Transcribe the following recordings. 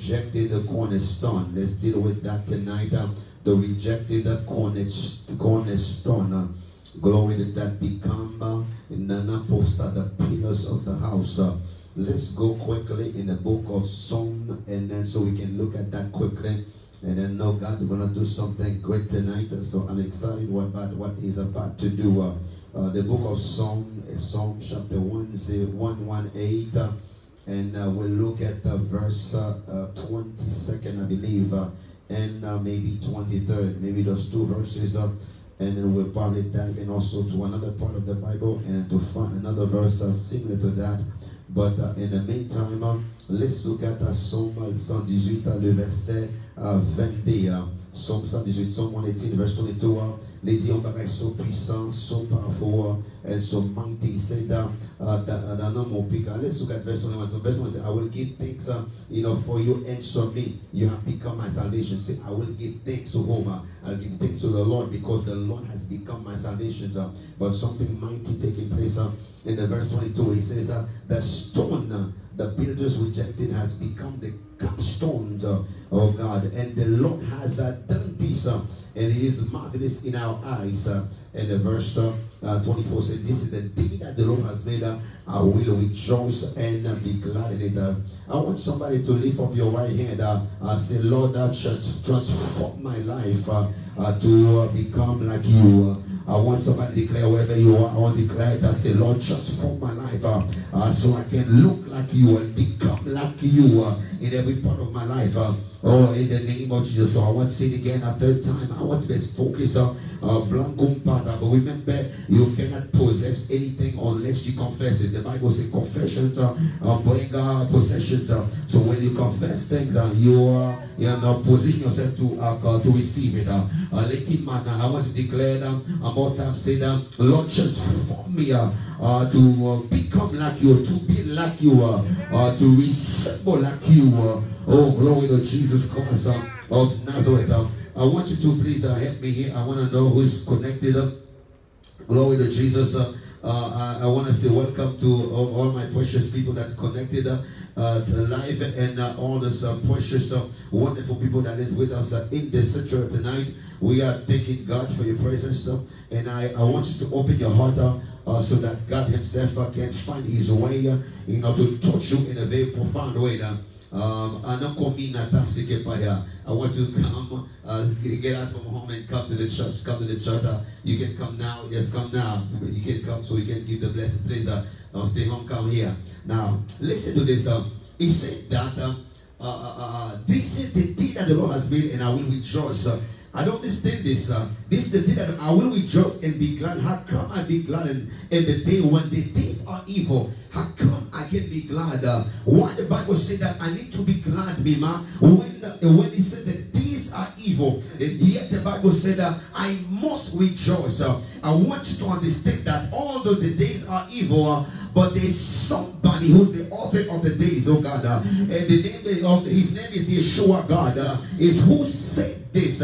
rejected the cornerstone. Let's deal with that tonight. The rejected cornerstone. Glory to that. Become the pillars of the house. Let's go quickly in the book of Psalm, and then so we can look at that quickly. And then know God is going to do something great tonight. So I'm excited about what He's about to do. The book of Psalm is Psalm chapter 118. And we'll look at verse 22nd, I believe, and maybe 23rd. Maybe those two verses. And then we'll probably dive in also to another part of the Bible and to find another verse similar to that. But in the meantime, let's look at Psalm 118, le verset 22. Psalm 118, Psalm 118, verse 22. Les dions bagaille so puissant, so powerful, and so mighty. He said that let's look at verse 21. So verse 1 says, I will give thanks, for you answer me. You have become my salvation. Say, I will give thanks to whom? I'll give thanks to the Lord because the Lord has become my salvation. But something mighty taking place in the verse 22. He says, the stone the builders rejected has become the capstone, oh God. And the Lord has done this. And it is marvelous in our eyes. And the verse 24 says, this is the day that the Lord has made. I will rejoice and be glad in it. I want somebody to lift up your right hand. Say, Lord, transform my life to become like you. I want somebody to declare wherever you are. I want to declare that. Say, Lord, transform my life so I can look like you and become like you in every part of my life. Oh, in the name of Jesus. So I want to say it again a third time. I want to be focused on but remember, you cannot possess anything unless you confess it. The Bible says confessions bring possessions. So when you confess things, you now position yourself to receive it. I want to declare that about time. Say that, Lord, transform me to become like you, to be like you, to resemble like you. Oh, glory to Jesus Christ of Nazareth. I want you to please help me here. I want to know who's connected. Glory to Jesus. I want to say welcome to all my precious people that's connected live, and all those precious, wonderful people that is with us in the sanctuary tonight. We are thanking God for your presence, and I want you to open your heart so that God Himself can find His way, to touch you in a very profound way. I want you to come, get out from home and come to the church. Come to the church. You can come now. Yes, come now. You can come so we can give the blessing. Please don't stay home. Come here. Now, listen to this. He said that this is the day that the Lord has made, and I will rejoice. I don't understand this. This is the day that I will rejoice and be glad. How come I be glad in the day when the days are evil? How come I can be glad? Why the Bible said that I need to be glad, Mima? When it said that these are evil, and yet the Bible said that I must rejoice. I want you to understand that although the days are evil, but there's somebody who's the author of the days, oh God. And the name of his name is Yeshua, God. Is who said this?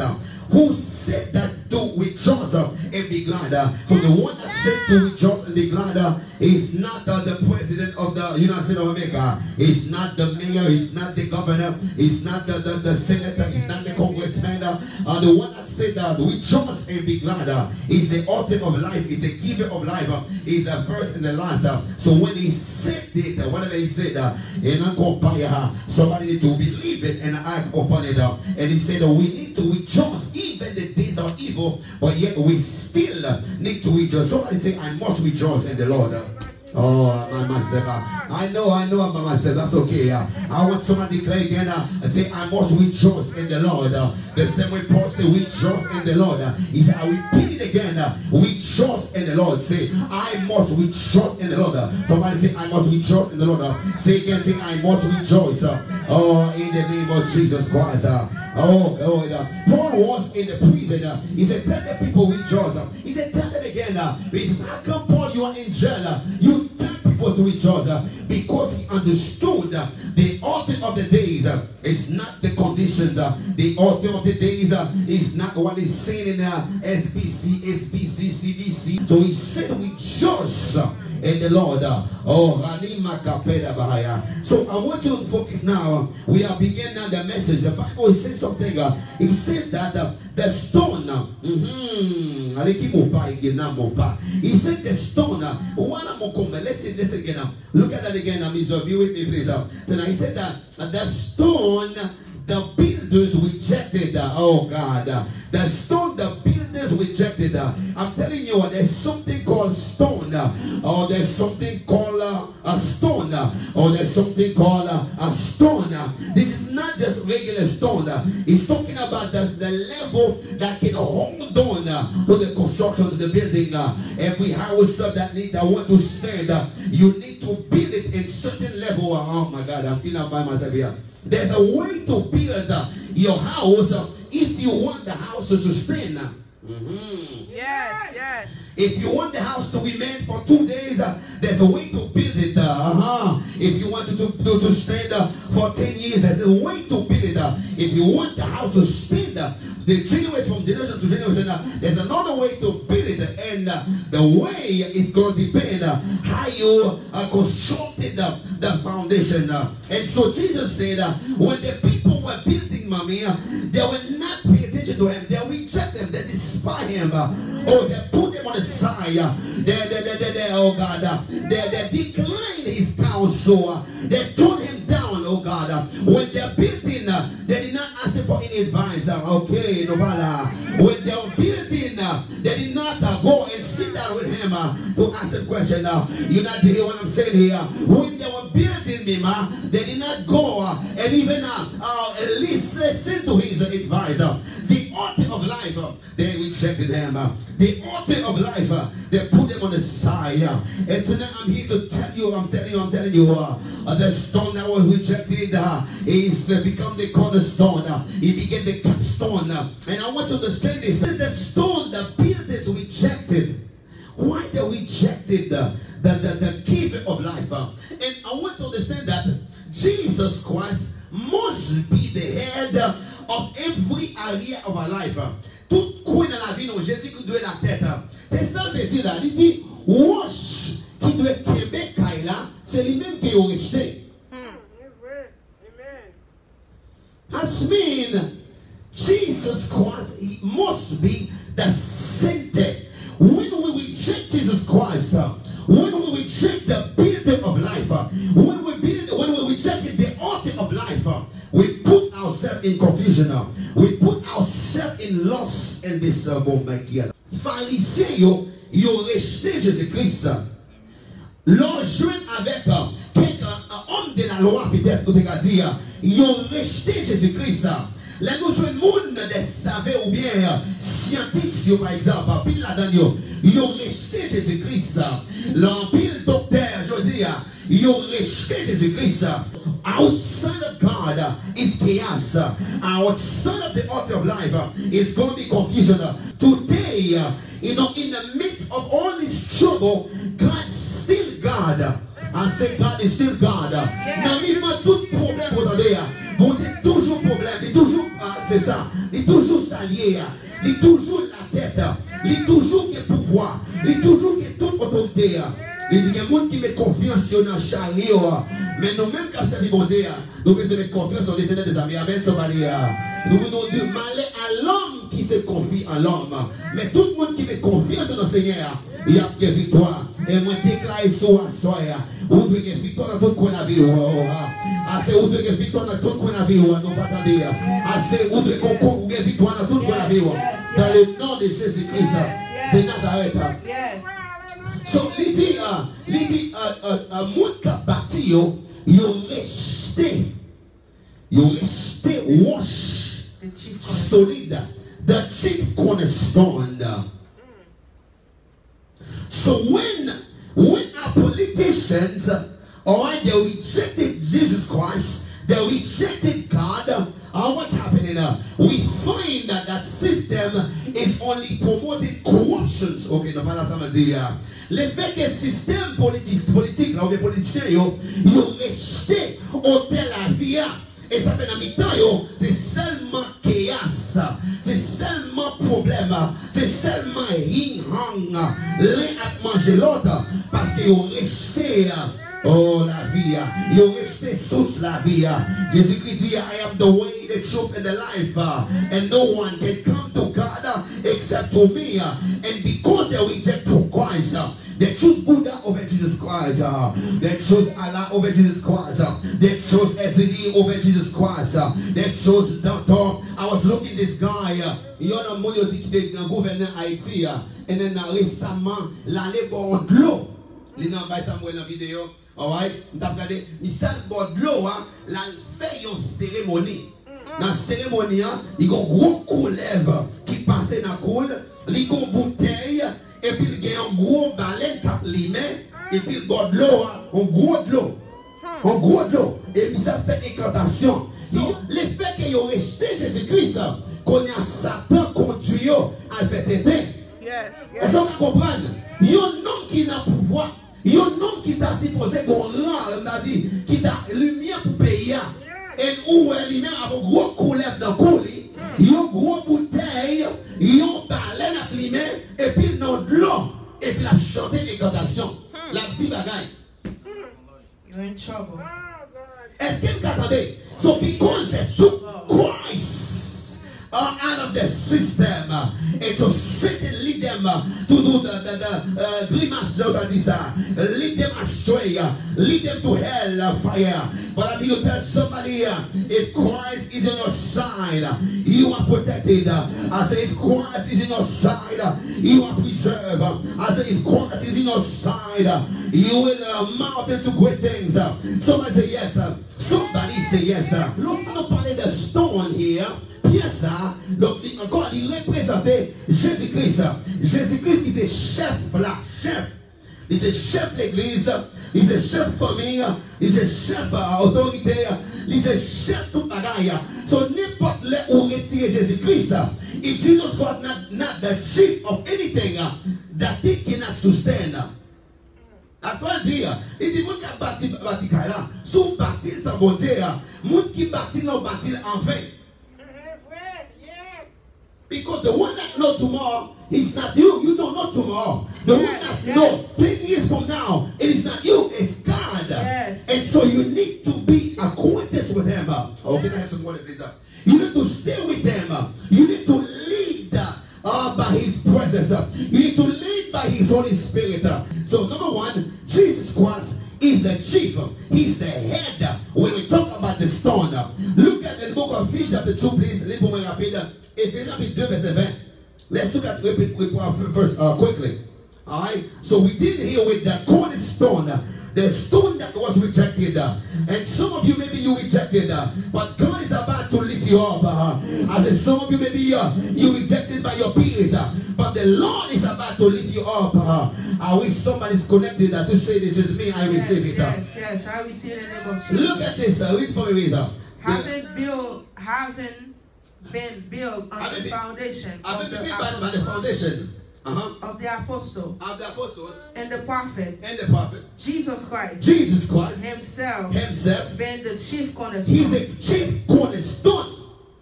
Who said that to rejoice and be glad? So the one that said to rejoice and be glad is not the president of the United States of America. It's not the mayor. It's not the governor. It's not the senator. It's not the congressman. The one that said that rejoice and be glad is the author of life. Is the giver of life. Is the first and the last. So when he said it, whatever he said, somebody need to believe it and act upon it. And he said we need to rejoice even the days are evil, but yet we still need to rejoice. Somebody say, I must rejoice in the Lord. Oh, myself. I know about myself. That's okay. I want somebody to declare again. Say, I must rejoice in the Lord. The same way Paul said, rejoice in the Lord. He said, I repeat it again. Rejoice in the Lord. Say, I must rejoice in the Lord. Somebody say, I must rejoice in the Lord. Say again, say, I must rejoice. Oh, in the name of Jesus Christ. Paul was in the prison. He said, tell the people rejoice. He said, tell them again. Because how come, Paul, you are in jail? You tell people to rejoice because he understood the author of the days is not the conditions. The author of the days is not what is saying in SBC, CBC. So he said rejoice in the Lord. Oh, so I want you to focus now. We are beginning now the message. The Bible says something. It says that the stone. He said the stone. Let's see this again. Look at that again. Be with me, please. Tonight he said that the stone the builders rejected. Oh God, the stone the builders rejected. I'm telling you, there's something called stone, or there's something called a stone, or there's something called a stone. This is not just regular stone. He's talking about the level that can hold on to the construction of the building. Every house that want to stand, you need to build it in certain level. Oh my God, I'm feeling by myself here. There's a way to build your house if you want the house to sustain. Yes, yes. If you want the house to remain for 2 days, there's a way to build it. If you want it to stand for 10 years, there's a way to build it. If you want the house to stand, the generation from generation to generation, there's another way to build it, and the way is going to depend how you constructed the foundation. And so Jesus said, when the people were building, mommy, they will not pay attention to him. They reject him. They despise him. Oh, they put him on the side. Oh God, they declined his counsel. They turned him down. Oh God, when they're building, they did not ask him for any advice. Okay, no matter. When they were building, they did not go and sit down with him to ask a question. You're not hearing what I'm saying here. When they were building him, they did not go and even at least listen to his advice. The author of life, they rejected him. The author of life, they put him on the side. And tonight I'm here to tell you, I'm telling you, the stone that was rejected is become the cornerstone. He became the capstone. And I want you to understand this. The stone the builders rejected. Why they rejected the giver of life? And I want to understand that Jesus Christ must be the head of every area of our life. Tout coin dans la vie, non, Jésus qui doit la tête. C'est ça le dire là. Il dit, Wash qui doit Québec, c'est lui-même qui est rejeté. That means Jesus Christ, he must be the center. When we reject Jesus Christ, when we reject the builder of life, when we reject the author of life, we put ourselves in confusion. We put ourselves in loss in this moment here. Pharisiens, ils ont rejeté Jésus-Christ. L'ont joint avec quelqu'un, un homme de la loi, peut-être, pour te dire, ils ont rejeté Jésus-Christ. Là, nous jouons le monde des savants ou bien scientifiques, par exemple, pile là-dedans, ils ont rejeté Jésus-Christ. L'empile docteur, je veux dire, ils ont rejeté Jésus-Christ. Outside of God is chaos. Outside of the author of life is going to be confusion. Today, in the midst of all this trouble, God's still God. I say God is still God. Now, il y a tout problème pour nous. Bon Dieu, toujours problème. Il est toujours, c'est ça. Il est toujours salier. Il est toujours la tête. Il est toujours le pouvoir. Il est toujours toute autorité. Il dit qu'il y a des gens qui mettent confiance sur un chariot. Mais nous-mêmes, comme ça, bon Dieu, nous devons mettre confiance sur l'éternel des amis. Amen, somebody. Nous devons dire, malheur à l'homme qui se confie en l'homme. Mais tout le monde qui met confiance dans le Seigneur, il y a une victoire. Et moi, déclare sur la soya. Vous devez une victoire dans tout le coin de la vie. Assez, vous devez une victoire dans tout le coin de la vie. Non, pas attendez. Assez, vous devez une victoire dans tout le coin de la vie. Dans le nom de Jésus-Christ de Nazareth. So, il dit, mon cap bâti, il resté wash, solide, the chief cornerstone. So when our politicians, they rejected Jesus Christ, they rejected God, what's happening? We find that system is only promoting corruptions. Okay, no matter ça me dit. Le fait que le système politique, là, les politiciens, ils ont rejeté hôtel la vie. Et ça fait dans mi-temps, c'est seulement chaos, c'est seulement problème, c'est seulement ring-hang, l'un a mangé l'autre. Parce qu'ils ont rejeté oh la vie. Ils ont rejeté sous la vie. Jésus-Christ dit, I am the way, the truth, and the life. And no one can come to God except through me. And because they reject Christ, they choose Buddha over Jesus Christ. They chose Allah over Jesus Christ. They chose SDD over Jesus Christ. They chose Doctor. I was looking at this guy. Il y a un monde qui est un gouverneur Haïti. Et then récemment, l'année pour de l'eau. Il y a une vidéo. Alright? Il s'est de l'eau. Il fait une cérémonie. Dans la cérémonie, il y a un gros couleuvre qui passe dans la coule. Il y a une bouteille. Et puis il y a un gros balai qui limé. Et puis il y a de l'eau. Un gros de l'eau. Un gros de l'eau. Et puis ça fait incantation. L'effet qu'ils ont rejeté Jésus-Christ, qu'on a Satan conduit à faire aider. Est-ce que vous comprenez? Il y a un homme qui a pouvoir. Il y a un homme qui t'a supposé qu'on rend, on a dit, qui t'a lumière pour payer. Et où elle même a un gros couleur dans le coulis. Il y a une grosse bouteille, il y a un balai dans le et puis dans de l'eau. Et puis la chanter les cantations. La petite bagaille. You're in trouble. Est-ce qu'elle attendait? So because they took Christ out of the system, and so Satan lead them to do the grimace, lead them astray, lead them to hell fire. But I need to tell somebody, if Christ is on your side, you are protected. I say, if Christ is in your side, you are preserved. I say, if Christ is in your side, you will mount into great things. Somebody say yes. Somebody say yes. Lorsqu'on parlait de stone here, Pierre ça, donc encore il représentait Jésus-Christ. Jésus-Christ, il est chef là, chef. Il est chef l'église, il est chef famille, il est chef autorité, il est chef tout bagaille. So n'importe là où retirer Jésus-Christ, if Jesus was not the chief of anything, that he cannot sustain. À toi dire, il dit, moun qui bâti là, sous bâti sans bon Dieu, moun qui bâti non bâti en vain. Because the one that knows tomorrow is not you. You don't know tomorrow. The one that knows 10 years from now, it is not you, it's God. Yes. And so you need to be acquainted with him. Oh, can I have some water, please? You need to stay with them. You need to lead by his presence. You need to lead by his Holy Spirit. So number one, Jesus Christ is the chief. He's the head. When we talk about the stone, look at the book of Ephesians chapter 2, please. Ephesians chapter 2, verse 20. Let's look at verse quickly. Alright. So we did here with the cornerstone. The stone that was rejected. And some of you, maybe you rejected. But God is about to lift you up. I said, some of you, maybe you rejected by your peers. But the Lord is about to lift you up. I wish somebody's connected to say, this is me, I receive it. Yes, I receive it in the name of Jesus. Look at this. Read for me, reader. Having been built on the foundation of the foundation. Of the apostles and the prophet Jesus Christ himself being the chief cornerstone. He's the chief cornerstone.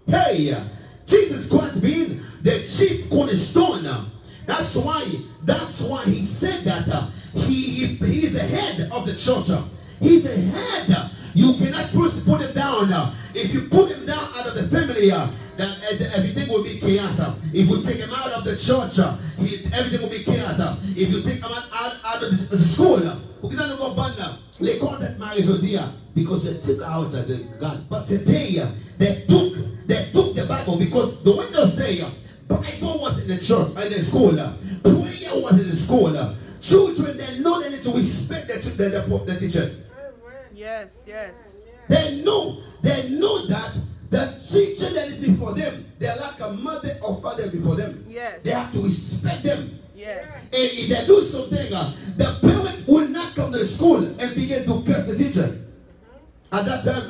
Hey, Jesus Christ being the chief cornerstone. That's why he said that he is the head of the church. He's the head. You cannot put him down. If you put him down out of the family, then everything will be chaos. If you take him out of the church, everything will be chaos. If you take him out of the school, because they took out the God. But today, they took the Bible because the windows there, Bible was in the church, in the school, prayer was in the school. Children, they know they need to respect the teachers. Yes, yes. They know that the teacher that is before them, they're like a mother or father before them. Yes. They have to respect them. Yes. And if they do something, the parent will not come to school and begin to curse the teacher. At that time,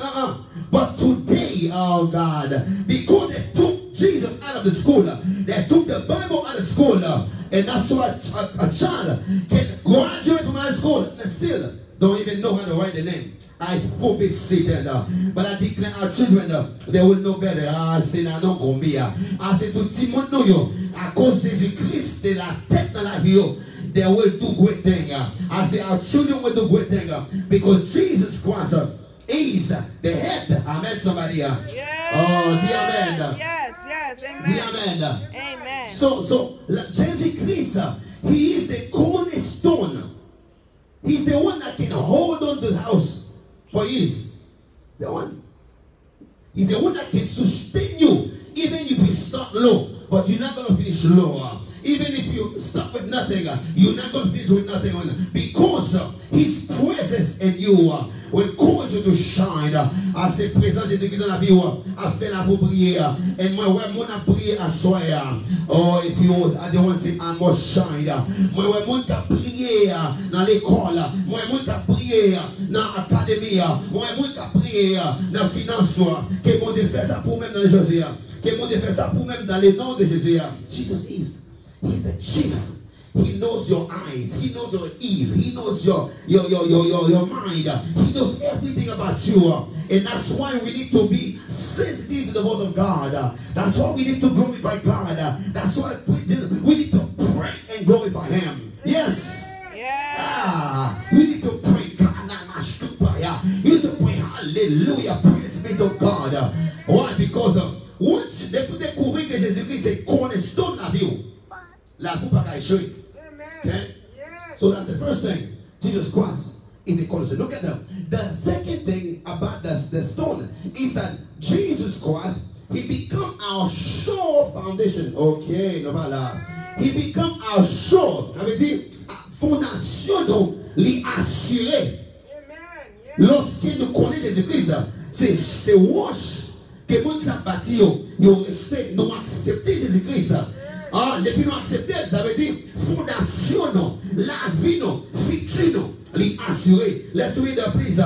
But today, oh God, because they took Jesus out of the school, they took the Bible out of school, and that's why a child can graduate from high school and still don't even know how to write the name. I forbid Satan. But I declare our children, they will know better. I say, non combien. I say, tout le monde nous, à cause de Jésus-Christ, de la tête dans la vie, they will do great things. I say our children will do great things because Jesus Christ is the head. Amen, somebody. Yes. Oh, dear amen. Yes, amen. Dear amen. Amen. So Jesus Christ, he is the cornerstone. He's the one that can hold on to the house for years. The one. He's the one that can sustain you even if you start low, but you're not going to finish low. Even if you start with nothing, you're not going to finish with nothing. Because his presence in you will cause you to shine. À ses présents, Jésus-Christ dans la vie a fait la vous prier. Et moi, mon a prié à soi. Oh, if you are the one say, I must shine. Moi, mon a prié dans l'école. Moi, mon a prié dans l'académie. Moi, mon a prié dans la finance. Que mon Dieu fait ça pour même dans le Jésus. Que mon Dieu fait ça pour même dans les noms de Jésus. Jesus is. He's the chief. He knows your eyes. He knows your ears. He knows your mind. He knows everything about you. And that's why we need to be sensitive to the voice of God. That's why we need to glorify God. That's why we need to pray and glorify Him. Yes. Yeah. We need to pray. You need to pray. Hallelujah. Praise be to God. Why? Because once they découvrir que Jésus-Christ est cornerstone of you. La vous pas show you. Okay? So that's the first thing. Jesus Christ is the cornerstone. Look at them. The second thing about the stone is that Jesus Christ, he become our sure foundation. Okay, no matter. He become our sure. Ça veut dire fondation li assuré. Lorsque nous connaissons Jésus-Christ, c'est wash que nous avons bâti, nous avons accepté Jésus-Christ. Depuis nous accepter, ça veut dire fondation, la vie, futur, l'assuré. Let's read the please.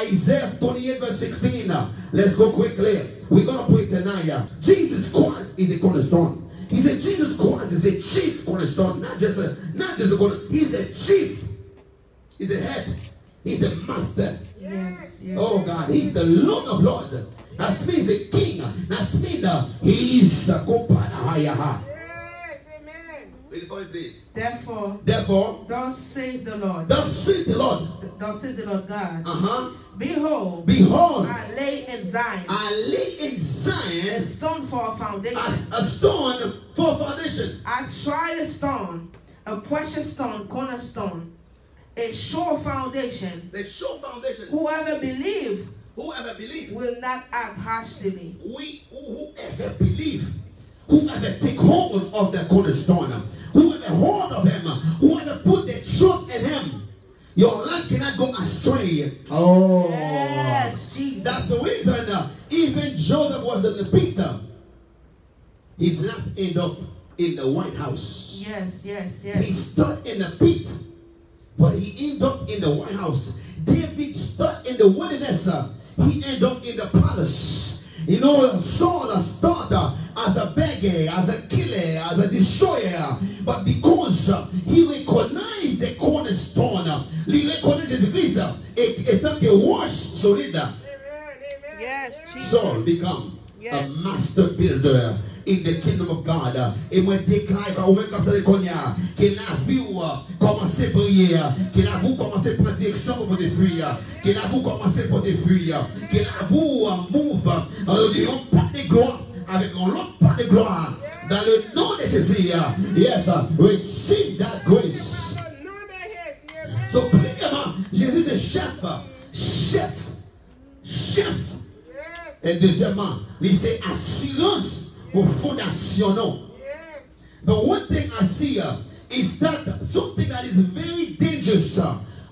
Isaiah 28 verse 16. Let's go quickly. We're going to pray tonight. Jesus Christ is the cornerstone. He said Jesus Christ is the chief cornerstone. Not just a cornerstone. He's the chief. He's the head. He's the master. Yes. Oh God, he's the Lord of Lords. That means the king. That means he is the Kopana. Therefore, thus says the Lord. Thus says the Lord. Thus says the Lord God. Behold, I lay in Zion. A stone for a foundation. A stone for a foundation. I try a stone, a precious stone, cornerstone, a sure foundation. It's a sure foundation. Whoever believe will not act hastily. Whoever believe, whoever take hold of the cornerstone, whoever hold of him, whoever put their trust in him, your life cannot go astray. Oh, yes, Jesus. That's the reason even Joseph was in the pit. His life ended up in the White House. Yes. He started in the pit, but he ended up in the White House. David started in the wilderness. He ended up in the palace. You know, Saul started as a beggar, as a killer, as a destroyer. But because he recognized the cornerstone, he recognized Jesus Christ, étant que wash solide. Yes, Jesus. Saul become a master builder in the kingdom of God. Et moi déclare au même comme le cognac que la vie commence à briller, que la vie commence à prendre direction pour te fuir, que la vie commence à te fuir, que la vie move d'un pas de gloire avec un autre pas de gloire dans le nom de Jésus. Yes, receive that grace. So premièrement, Jésus c'est chef. Et deuxièmement, il c'est assurance pour fondation. But one thing I see is that something that is very dangerous.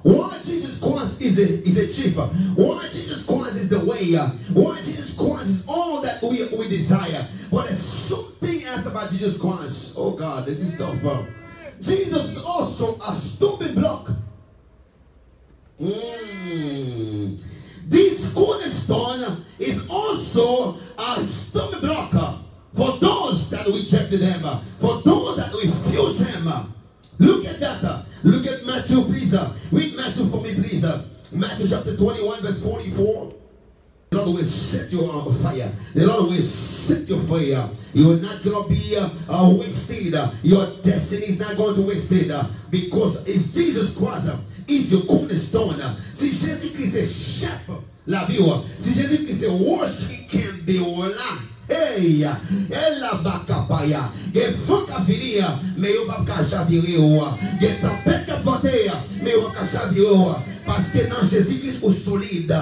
Why Jesus Christ is a chief? Why Jesus Christ is the way? Why Jesus Christ is all that we desire? But there's something else about Jesus Christ. Oh God, this is tough. Jesus is also a stumbling block. This cornerstone is also a stumbling block for those that rejected him, for those that refuse him. Look at that. Look at Matthew, please. Read Matthew for me, please. Matthew chapter 21, verse 44. The Lord will set you on fire. The Lord will set you fire. You will not going to be wasted. Your destiny is not going to be wasted because it's Jesus Christ. Is your cornerstone. Si Jésus-Christ est chef la vie. Si Jésus-Christ est wash, he can be là. Hey, ella bakapaya. Ge vent ka venir, mais yo pas ka chavirer ou. Ge tempête ka porter, mais yo pas ka chavirer ou. Parce que dans Jésus-Christ est solide.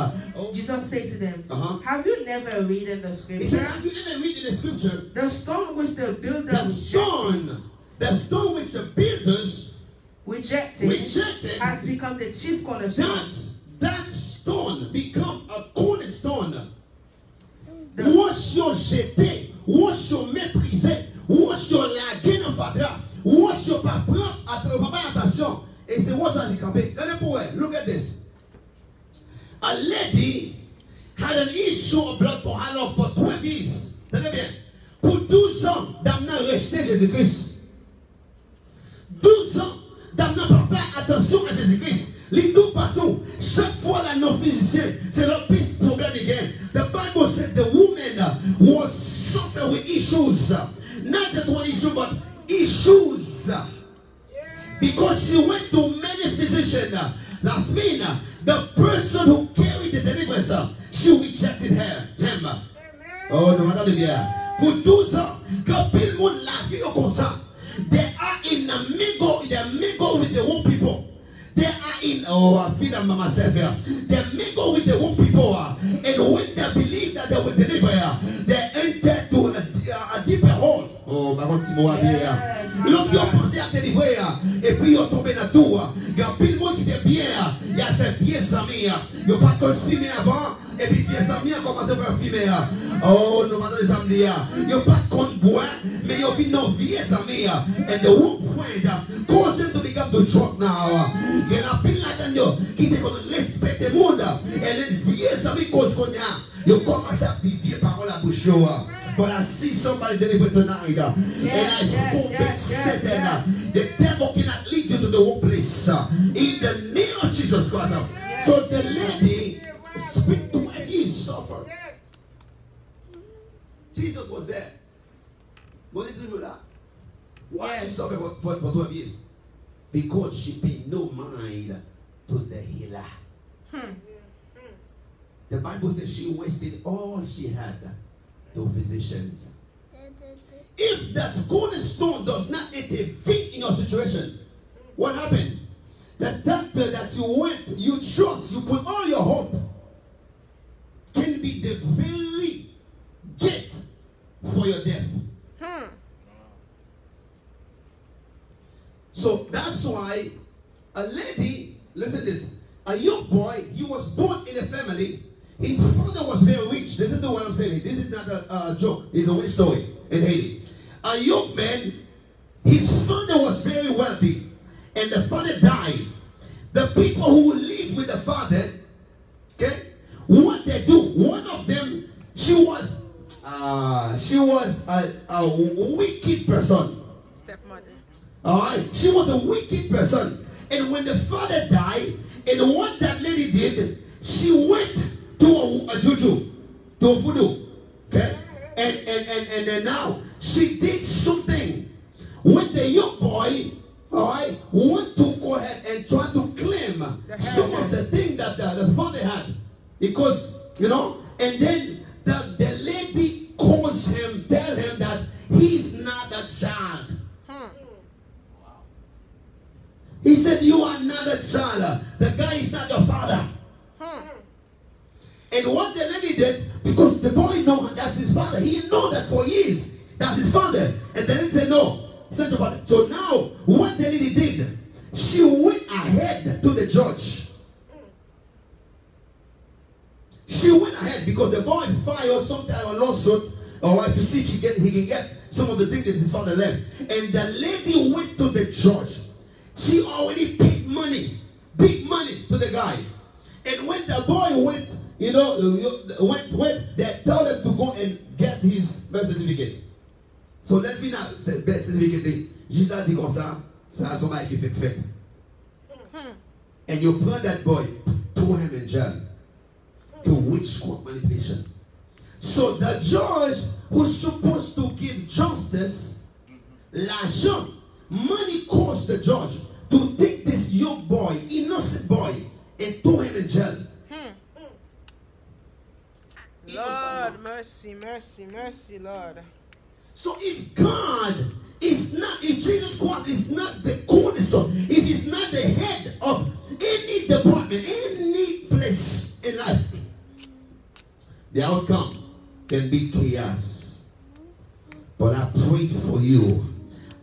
Jesus said to them, have you never read in the scripture? He said, have you ever read in the scripture? The stone which the builders the stone which the builders rejected has become the chief cornerstone. That stone become a cornerstone. Wash your jeté, wash your méprisé, wash your lagué dans fatra, wash your pas attention. Et c'est what ça dit campé. Look at this. A lady had an issue of blood for how long? For 12 years. Tenez bien. Pour 12 ans, dame n'a rejeté Jésus-Christ. 12 ans, dame n'a pas fait attention à Jésus-Christ. Les tout partout. Chaque fois, la non-physicien, c'est leur pire problème again. The Bible said the woman was suffering with issues. Not just one issue, but issues. Because she went to many physicians. That means the person who carried the deliverance, she rejected him. Oh, no matter bien. Pour 12 ans, quand tout le monde l'a vu comme ça, they are in a mingle with the wrong people. They are in, I feel I'm myself here. They mingle with the wrong people. And when they believe that they will deliver, they enter to a deeper hole. Oh, par contre, si moi, lorsqu'ils ont pensé à délivrer, et puis ils ont tombé dans tout, il y a plus de monde qui était bien, il a fait vieux amis, il n'a pas encore filmé avant, et puis vieux amis a commencé à faire filmer. Oh, non, madame les amis, il n'a pas de compte bois, mais il a vu nos vieux amis, and the one friend caused them to become the drug now. Il y a plus là-dedans qui te respecte le monde, et les vieux amis cause qu'on a, ils commencent à activer parole à bouche. But I see somebody deliver tonight, and I forbid Satan. The devil cannot lead you to the wrong place. In the name of Jesus Christ. So the lady speak to where he suffered. Jesus was there. What did you do that? Why she suffered for 12 years? Because she paid no mind to the healer. The Bible says she wasted all she had to physicians. If that cornerstone does not intervene in your situation, what happened? The doctor that you went, you trust, you put all your hope, can be the very gate for your death. So that's why a lady, listen to this, a young boy, he was born in a family. His father was very rich. Listen to what I'm saying. This is not a joke. It's a real story in Haiti. A young man, his father was very wealthy, and the father died. The people who live with the father, okay, what they do, one of them, she was a wicked person. Stepmother. All right, she was a wicked person, and when the father died, and what that lady did, she went to a juju, to a voodoo, okay, and then now she did something when the young boy, all right, want to go ahead and try to claim some of the thing that the father had, because you know, and then the lady calls him, tell him that he's not a child. He said, you are not a child. The guy is not your father. And what the lady did, because the boy know that's his father, he know that for years that's his father. And the lady said no. So now what the lady did, she went ahead to the judge. She went ahead because the boy filed some type of lawsuit, all right, to see if he can get some of the things that his father left. And the lady went to the judge. She already paid money, big money to the guy. And when the boy went, you know, they told him to go and get his birth certificate. So let me now say birth certificate. J'ai dit comme ça, ça a son mari qui fait. And you put that boy, throw him in jail. to witchcraft manipulation. So the judge who's supposed to give justice, l'argent, money caused the judge to take this young boy, innocent boy, and throw him in jail. Lord, mercy, mercy, mercy, Lord. So if God is not, if Jesus Christ is not the cornerstone, if he's not the head of any department, any place in life, the outcome can be chaos. But I pray for you.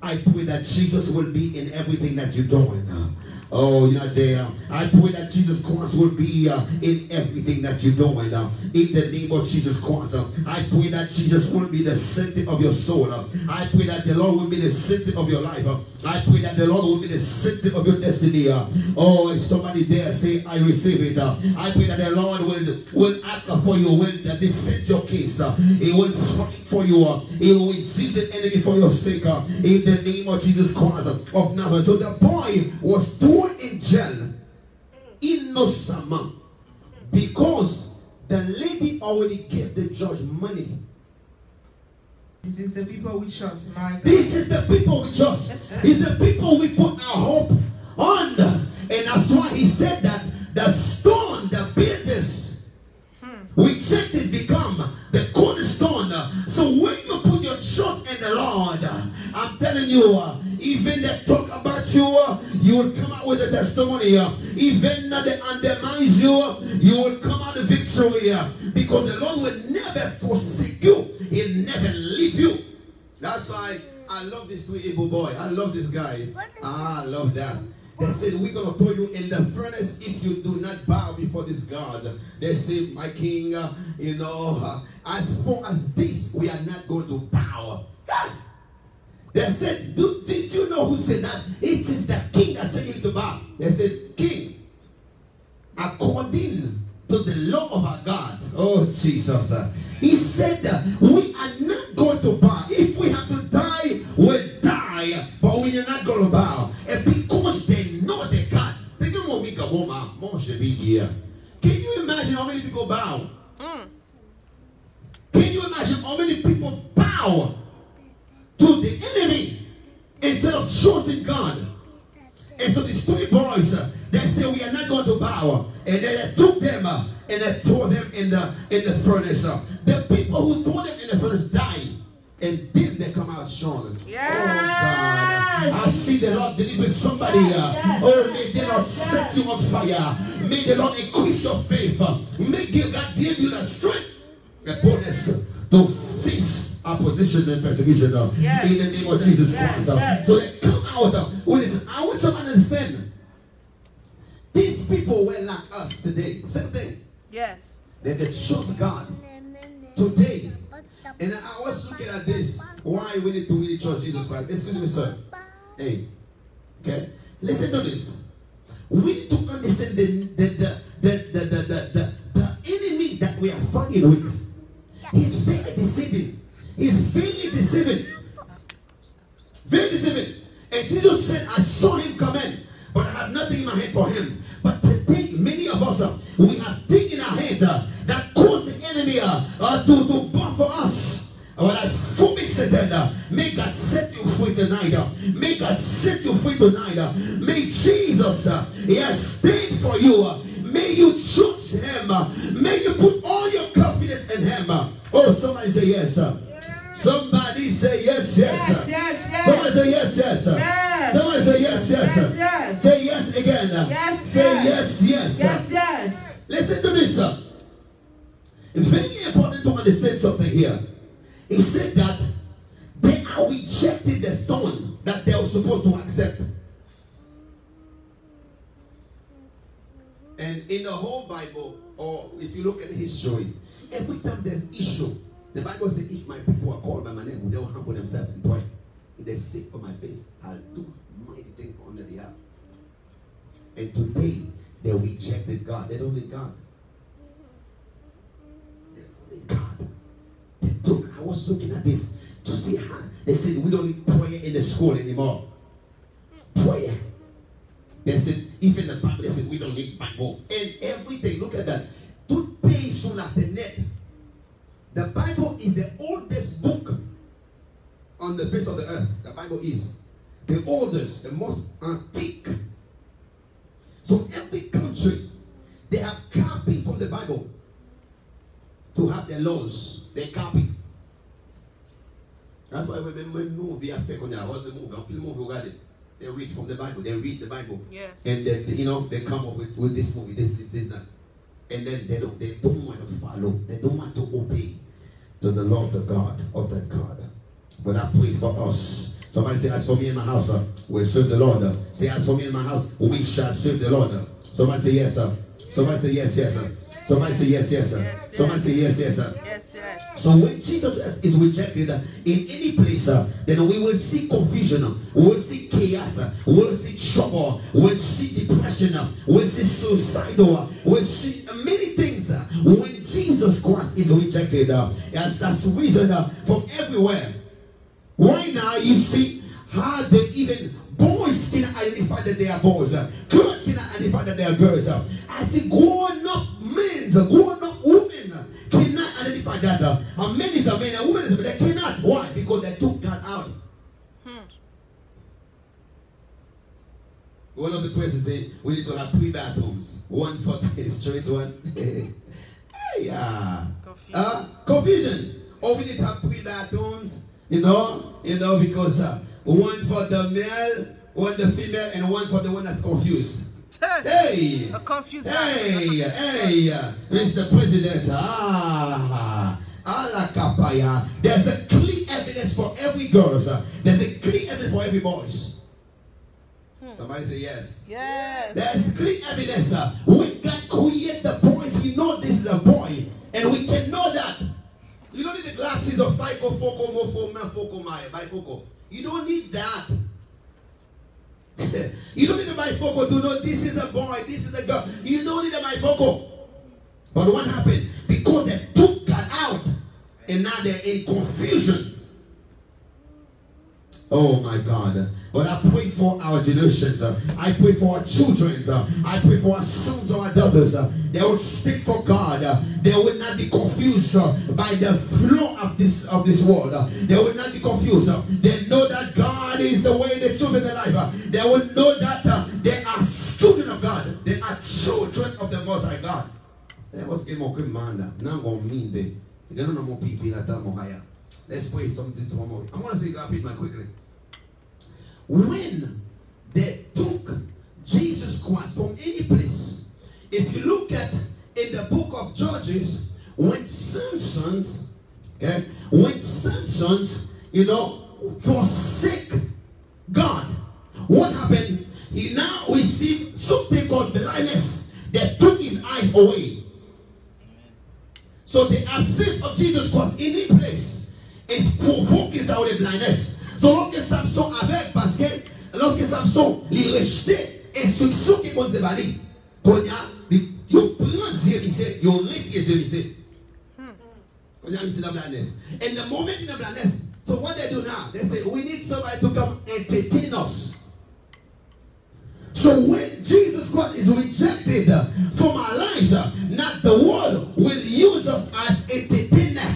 I pray that Jesus will be in everything that you're doing now. Oh, you're not there. I pray that Jesus Christ will be in everything that you're doing now. In the name of Jesus Christ. I pray that Jesus will be the center of your soul. I pray that the Lord will be the center of your life. I pray that the Lord will be the center of your destiny. Oh, if somebody there say, I receive it. I pray that the Lord will act for you, will defend your case. He will fight for you. He will resist the enemy for your sake. In the name of Jesus Christ of Nazareth. So the boy was thrown in jail innocently because the lady already gave the judge money. This is the people we trust, my God. This is the people we trust. It's the people we put our hope on. And that's why he said that the stone, the builders rejected become the cornerstone. So when you put your trust in the Lord, I'm telling you, even they talk about you, you will come out with a testimony. Even they undermines you, you will come out with victory. Because the Lord will never forsake you. He'll never leave you. That's why I love this two able boy. I love this guy. I love that. They said, we're going to throw you in the furnace if you do not bow before this God. They say, my king, you know, as far as this, we are not going to bow. They said, did you know who said that? It is the king that said you to bow. They said, king, according to the law of our God. Oh, Jesus. He said, we are not going to bow. If we have to die, we'll die. But we are not going to bow. And because they know the God. Can you imagine how many people bow? Can you imagine how many people bow to the enemy instead of choosing God? And so these three boys, they say we are not going to bow. And then they took them and they threw them in the furnace. The people who threw them in the furnace died. And then they come out strong. Yes. Oh God. I see the Lord deliver somebody. Oh, may the Lord set you on fire. May the Lord increase your faith. May God give you the strength and boldness to face opposition and persecution in the name of Jesus Christ. So they come out with it. I want someone to understand. These people were like us today. Same thing. Yes. They chose God today. And I was looking at this. Why we need to really trust Jesus Christ. Excuse me, sir. Hey. Okay. Listen to this. We need to understand the enemy that we are fighting with. He's very deceiving. He's very deceiving. Very deceiving. And Jesus said, I saw him come in, but I have nothing in my hand for him. But today, many of us, we have things in our hand that cause the enemy to burn for us. But I forbid Satan. May God set you free tonight. May God set you free tonight. May Jesus, stand for you. May you trust him. May you put all your confidence in him. Oh, somebody say yes. Somebody say yes, yes. Yes. Somebody say yes, yes. Yes. Somebody say yes, yes. Yes. Say yes again. Yes. Say yes, yes. Yes. Listen to this. It's very important to understand something here. He said that they are rejecting the stone that they were supposed to accept. And in the whole Bible, or if you look at history, every time there's issue, the Bible says, if my people are called by my name, they will humble themselves and pray. If they seek for my face, I'll do mighty things on their behalf. And today, they rejected God. They don't need God. They don't need God. I was looking at this to see how they said we don't need prayer in the school anymore. Prayer. They said, even the Bible, they said we don't need Bible. And everything, look at that. Toothpaste The Bible is the oldest book on the face of the earth. The Bible is the oldest, the most antique. So every country, they have copy from the Bible to have their laws. They copy. That's why when movie affect on all the movie, they read from the Bible. They read the Bible. Yes. And then they come up with this movie, this, that. And then they don't want to follow. They don't want to obey to the law of the God, of that God. But I pray for us. Somebody say, as for me and my house, we'll serve the Lord. Say, as for me and my house, we shall serve the Lord. Somebody say yes, sir. Somebody say yes, yes, sir. Somebody say yes, yes, sir. Somebody say yes, yes, sir. Yes, yes. So when Jesus is rejected in any place, then we will see confusion, we will see chaos, we will see trouble, we will see depression, we will see suicidal, we will see many things. When Jesus Christ is rejected, that's the reason from everywhere. Why now you see how they even boys cannot identify that they are boys, girls cannot identify that they are girls. I see grown up men, grown up women cannot identify that a man is a man, a woman is a man. They cannot. Why? Because they took God out. One of the persons say we need to have 3 bathrooms, one for the straight one. Confusion. Or we need to have 3 bathrooms. You know, because one for the male, one the female, and one for the one that's confused. Hey, Mr. President. There's a clear evidence for every girl. There's a clear evidence for every boy. Somebody say yes. Yes. There's clear evidence. When God created the boys, He knows this is a boy, and we can know that. You don't need the glasses of bifocal, bifocal. You don't need that. You don't need a bifocal to know this is a boy, this is a girl. You don't need a bifocal. But what happened? Because they took God out, and now they're in confusion. Oh my God. But I pray for our generations. I pray for our children. I pray for our sons or our daughters. They will stick for God. They will not be confused by the flow of this world. They will not be confused. They know that God is the way, the truth, and the life. They will know that they are children of God. They are children of the Most High God. Let's pray something one more. I want to say God repeat my quickly. When they took Jesus Christ from any place, if you look at in the book of Judges, when Samson, forsake God, what happened? He now received something called blindness. They took his eyes away. So the absence of Jesus Christ in any place is provoking our blindness. So lorsque Samson avait, parce que lorsque Samson lui rejetait instruction qui compte dévaler, quand il prend zérisé, il retire zérisé. Quand il mis dans la blindness. And the moment in the blindness, so what they do now, they say, we need somebody to come entertain us. So when Jesus Christ is rejected from our lives, not the world will use us as entertainer.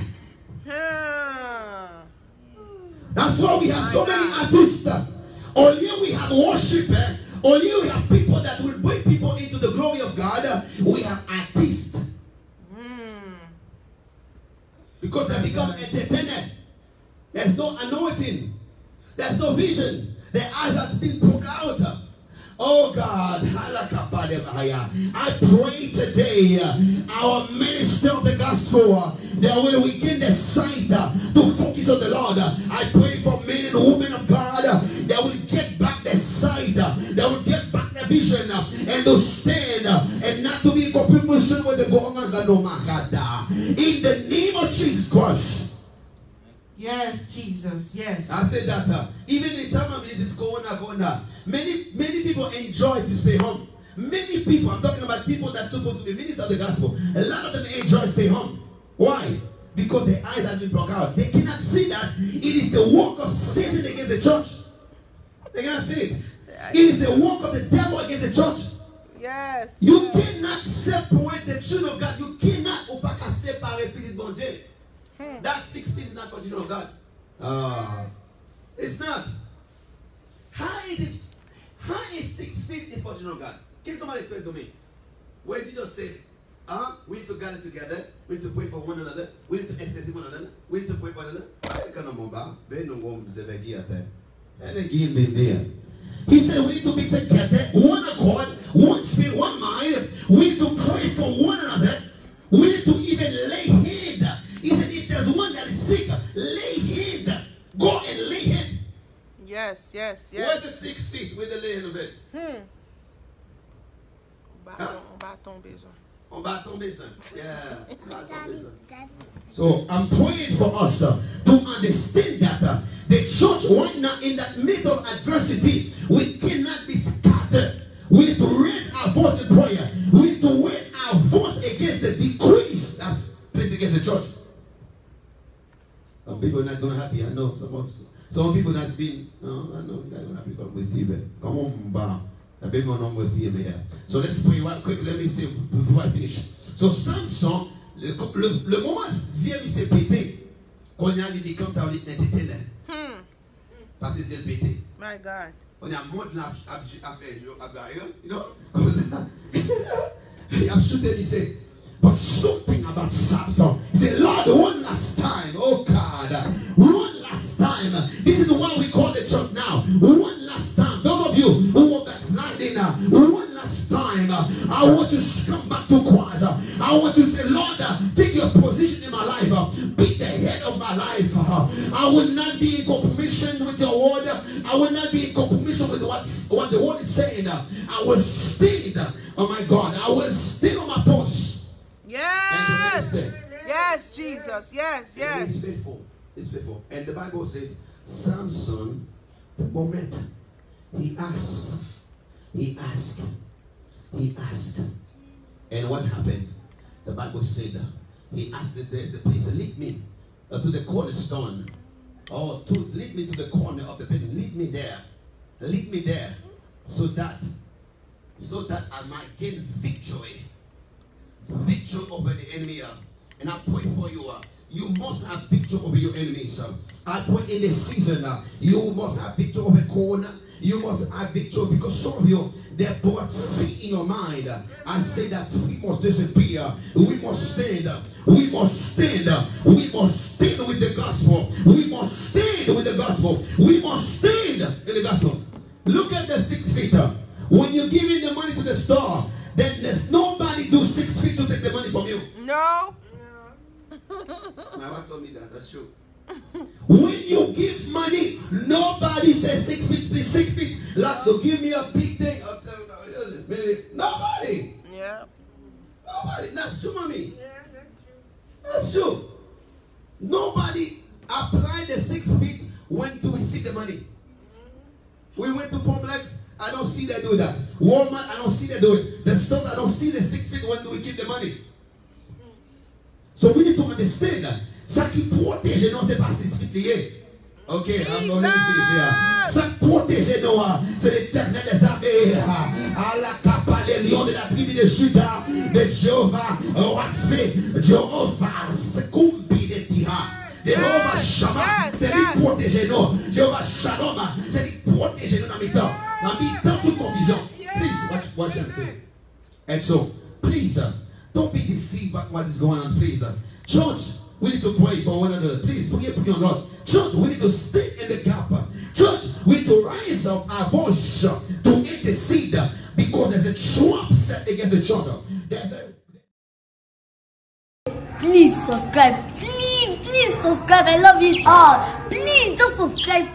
That's why we have so many artists. Only we have worship. Only we have people that will bring people into the glory of God. We have artists. Because they become entertainers. There's no anointing. There's no vision. Their eyes are being poked out. Oh God, I pray today, our minister of the gospel, that will begin the sight to focus on the Lord. I pray for men and women of God that will get back the sight, that will get back the vision, and to stand and not to be in competition with the government. In the name of Jesus Christ. Yes, Jesus, yes. I said that even in time of this corona, many people enjoy to stay home. Many people, I'm talking about people that's supposed to be ministers of the gospel, a lot of them enjoy stay home. Why? Because their eyes have been blocked out. They cannot see that it is the work of Satan against the church. They cannot see it. It is the work of the devil against the church. Yes. You cannot separate the children of God. You cannot separate people. That 6 feet is not for children of God. It's not. How is 6 feet is for children of God? Can somebody explain to me? Where did Jesus say, we need to gather together, we need to pray for one another, we need to exercise one another, we need to pray for one another? He said we need to be together, one accord, one spirit, one mind. We need to pray for one another. We need to even lay hand. He said if there's one that is sick, lay hand. Go and lay hand. Yes. Where's the 6 feet with the lay hand of it? On bâton besoin. Yeah. So I'm praying for us to understand that the church right now in that middle of adversity, we cannot be scattered. We need to raise our voice in prayer. We need to raise our voice against the decrease that's placed against the church. Some people are not going to happy. I know some people that's been. I know they're not happy with you. Come on, so let's pray right quick. Let me see before I finish. So Samson, le moment Dieu il s'est pété, quand il y a les comme ça, il était là. Parce que c'est le pété. My God. On a monté you know, he have shooted. He said, but something about Samson. He said, Lord, one last time, oh God, one last time. This is what we call the church now. One last time. Those of you who are backsliding, one last time, I want you to come back to Christ. I want you to say, Lord, take your position in my life. Be the head of my life. I will not be in compromission with your word. I will not be in compromission with what the word is saying. I will stand. Oh my God, I will stand on my post. Yes. Yes, Jesus. Yes. And he's faithful. He's faithful. And the Bible said, Samson, the moment he asked. And what happened? The Bible said, he asked the priest, lead me to the cornerstone. Or lead me to the corner of the building. Lead me there. Lead me there. So that I might gain victory. Victory over the enemy. And I pray for you. You must have victory over your enemies. I pray in this season, you must have victory over corona. You must have victory because some of you, they brought fear in your mind. I say that we must disappear. We must stand. We must stand. We must stand with the gospel. We must stand with the gospel. We must stand in the gospel. Look at the 6 feet. When you're giving the money to the store, then there's nobody do 6 feet to take the money from you. No. My wife told me that. That's true. When you give money, nobody says 6 feet, please 6 feet. Like to give me a big thing. Nobody. Yeah. Nobody. That's true, mommy. Yeah, that's true. Nobody applied the 6 feet when to receive the money. We went to Publix. I don't see them do that. Walmart, I don't see them do it. The store, I don't see the 6 feet when we give the money. So we need to understand that. Ça qui protège nous, c'est pas 6 feet lié. Ok, I'm going to finish. Ça qui protège nous, c'est l'éternel des armées. À la capa, les lions de la tribu de Juda, de Jéhovah, Raphaël, Jéhovah, Sekumbi de Tira. Jéhovah Shammah, c'est lui protéger nous. Jéhovah Shalom, c'est lui protéger nous dans mi-temps. Dans mi-temps, toute confusion. Please, watch that thing. And so, please, don't be deceived by what is going on, please. Church, we need to pray for one another. Please, pray for your Lord. Church, we need to stay in the gap. Church, we need to rise up our voice to intercede because there's a trap set against the church. Please subscribe. Please subscribe. I love you all. Please just subscribe.